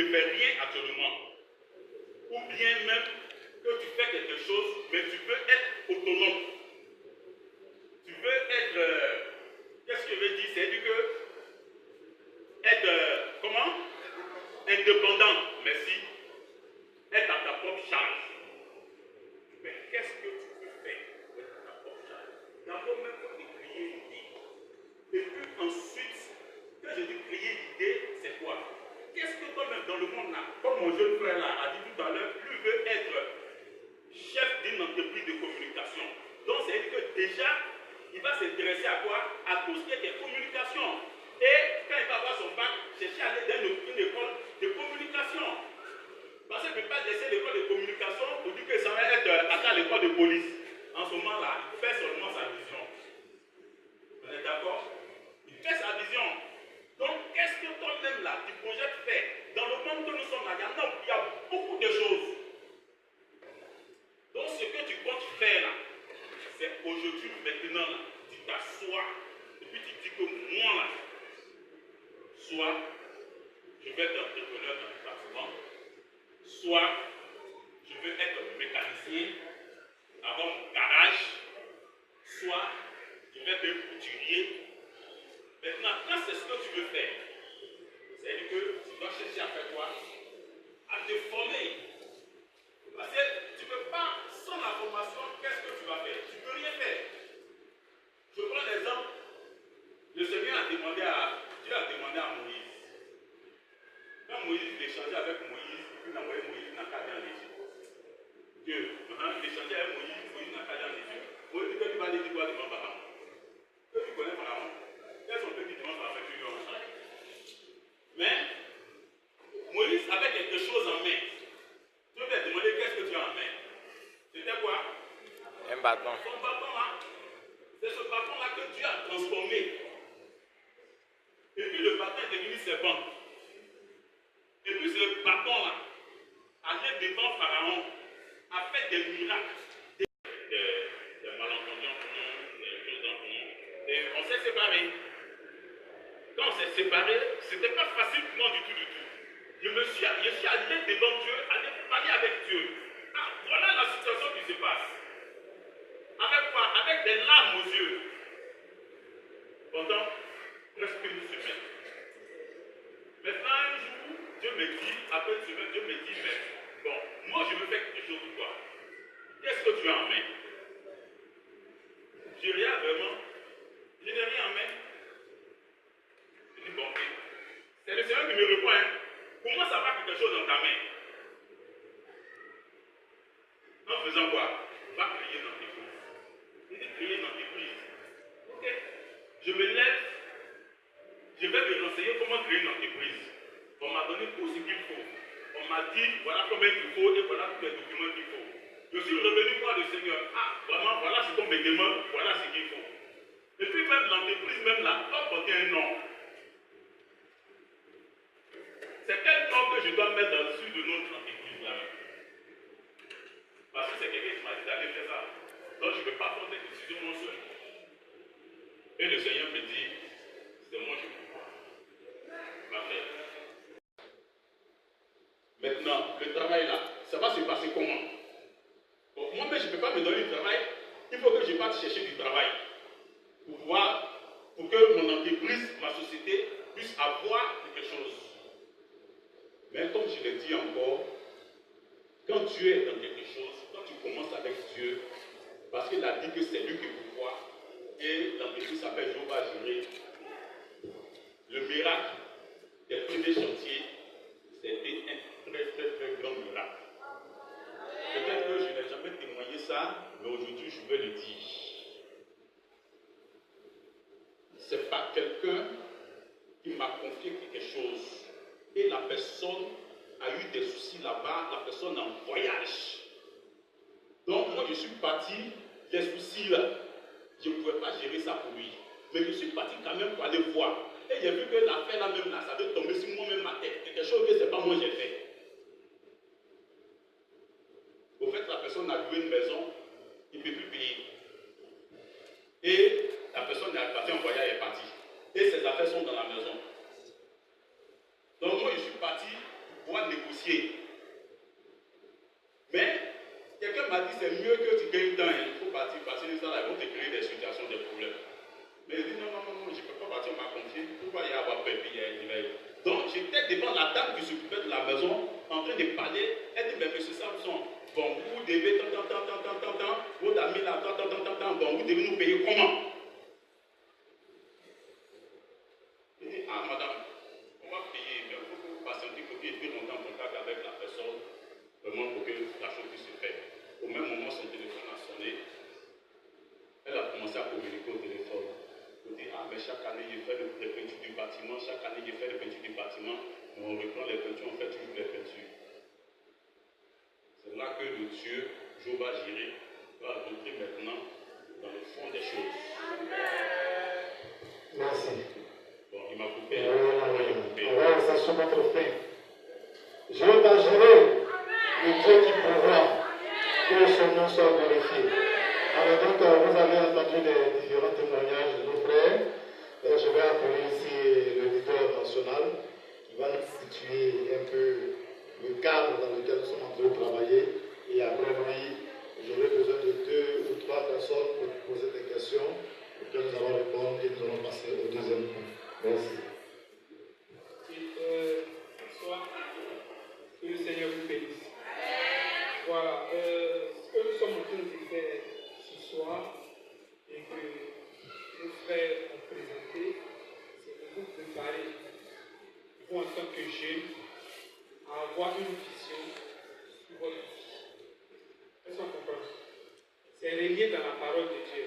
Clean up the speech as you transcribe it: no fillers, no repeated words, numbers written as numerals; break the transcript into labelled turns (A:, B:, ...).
A: ne fais rien actuellement, ou bien même que tu fais quelque chose, mais tu veux être autonome. Tu veux être, qu'est-ce que je veux dire? C'est-à-dire que être, comment? Indépendant, merci. Être à ta propre charge. Mais qu'est-ce que tu peux faire pour être à ta propre charge? D'abord, même pour créer l'idée. Et puis ensuite, quand je dis créer l'idée, c'est quoi? Qu'est-ce que toi-même dans le monde là, comme mon jeune frère là a dit tout à l'heure, lui veut être chef d'une entreprise de communication. Donc, c'est-à-dire que déjà, il va s'intéresser à quoi? À tout ce qui est communication. Et quand il va avoir son bac, chercher à aller dans une école de communication. Parce qu'il ne peut pas laisser l'école de communication pour dire que ça va être à l'école de police. En ce moment-là, il fait seulement sa vision. Vous êtes d'accord? Il fait sa vision. Donc, qu'est-ce que toi-même là, tu projettes faire? Dans le monde que nous sommes là, il y a beaucoup de choses. Donc, ce que tu comptes faire là, c'est aujourd'hui, maintenant, là, tu t'assois et puis tu dis que moi là, soit je vais être entrepreneur dans le bâtiment, soit je veux être mécanicien, avoir mon garage, soit je vais être couturier. Maintenant, quand c'est ce que tu veux faire, c'est-à-dire que tu dois chercher à faire quoi? À te former. Parce que tu ne peux pas, sans la formation, qu'est-ce que tu vas faire? Tu ne peux rien faire. Je prends l'exemple, le Seigneur a demandé Dieu a demandé à Moïse. Quand Moïse échangeait avec Moïse, puis il a envoyé Moïse n'a qu'à aller en Égypte. Dieu, il échangeait avec Moïse n'a qu'à aller en Égypte. Moïse dit que tu vas aller dire quoi devant Pharaon? Que tu connais Pharaon? Quels sont ceux qui demandent à faire plus long? Mais Moïse avait quelque chose en main. Tu peux te demander qu'est-ce que tu as en main? C'était quoi?
B: Un bâton.
A: Son bâton là. C'est ce bâton-là que Dieu a transformé. Et puis le bâton est devenu serpent. Et puis ce bâton-là, allait devant Pharaon, a fait des miracles, des malentendus entre nous, des choses entre nous. Et on s'est séparés. Quand on s'est séparés, ce n'était pas facile pour moi du tout. Je suis allé devant Dieu, allé parler avec Dieu. Ah, voilà la situation qui se passe. Avec quoi? Avec des larmes aux yeux. Pendant presque une semaine. Maintenant, un jour, Dieu me dit, après une semaine, Dieu me dit, mais bon, moi je veux faire quelque chose pour toi. Qu'est-ce que tu as en main? Je regarde vraiment, je n'ai rien en main. Je dis, bon, ok. C'est le Seigneur qui me répond, hein. Comment ça va quelque chose dans ta main? En faisant quoi? Va créer une entreprise. Il dit créer une entreprise. Ok. Je me lève, je vais me renseigner comment créer une entreprise. On m'a donné tout ce qu'il faut. On m'a dit voilà combien il faut et voilà tous les documents qu'il faut. Je suis revenu voir le Seigneur. Ah, vraiment, voilà ce qu'on me demande, voilà ce qu'il faut. Et puis même l'entreprise, même là, doit porter un nom. C'est quel nom que je dois mettre dans-dessus de notre entreprise là? Parce que c'est quelqu'un qui m'a dit d'aller faire ça. Donc je ne peux pas prendre des décisions mon seul. Et le Seigneur me dit, c'est moi je peux pas. Parfait. Maintenant, le travail là, ça va se passer comment? Bon, moi-même, je ne peux pas me donner du travail. Il faut que je parte chercher du travail. Pour que mon entreprise, ma société, puisse avoir quelque chose. Mais comme je l'ai dit encore, quand Dieu est dans quelque chose, quand tu commences avec Dieu, parce qu'il a dit que c'est lui qui pourvoit, et l'entreprise s'appelle Jéhovah Jireh, le miracle des premiers chantiers, c'était un très grand miracle. Peut-être que je n'ai jamais témoigné ça, mais aujourd'hui je vais le dire. C'est pas quelqu'un qui m'a confié quelque chose. Et la personne a eu des soucis là-bas, la personne est en voyage. Donc moi je suis parti, les soucis là, je ne pouvais pas gérer ça pour lui. Mais je suis parti quand même pour aller voir. Et j'ai vu que l'affaire là même là, ça veut tomber sur moi-même ma tête. C'est quelque chose que ce n'est pas moi j'ai fait. Au fait, la personne a loué une maison, il ne peut plus payer. Et la personne est partie en voyage, est partie. Et ses affaires sont dans la maison. Donc moi je suis parti pouvoir négocier. Mais quelqu'un m'a dit c'est mieux que tu gagnes temps, il faut partir parce que ça, ils vont te créer des situations, des problèmes. Mais il dit non, je ne peux pas partir, on m'a confié. Pourquoi il y a avoir peur, puis il y a une veille. Donc j'étais devant la dame qui s'occupait de la maison, en train de parler. Elle dit mais monsieur Samson, bon, vous devez tant, votre ami là, tant, bon, vous devez nous payer comment? Il dit ah madame, on va payer, mais il faut que vous patientez pour qu'il ait longtemps en contact avec la personne, vraiment pour que la chose puisse se faire. Au même moment, son téléphone a sonné. Elle a commencé à communiquer au téléphone. Elle dit ah mais chaque année je fais les peintures du bâtiment, chaque année je fais les peintures du bâtiment, mais on reprend les peintures, on fait toujours les peintures. C'est là que le Dieu, Jéhovah Jireh, va rentrer maintenant dans le fond des choses.
B: Merci.
A: Bon, il m'a coupé.
B: On va ça sur notre fin. Jéhovah Jireh, le Dieu qui pourra que son nom soit glorifié. Alors donc, vous avez entendu les différents témoignages de nos frères. Je vais appeler ici le leader national qui va nous situer un peu le cadre dans lequel nous sommes en train de travailler. Et après lui, j'aurai besoin de 2 ou 3 personnes pour poser des questions auxquelles nous allons répondre et nous allons passer au deuxième point. Merci.
C: Bonsoir. Que le Seigneur vous bénisse. Voilà. Ce que nous sommes en train de faire ce soir et que nos frères ont présenté, c'est de vous préparer, vous en tant que jeunes, à avoir une vision sur votre vie. Est-ce qu'on comprend? C'est relié dans la parole de Dieu.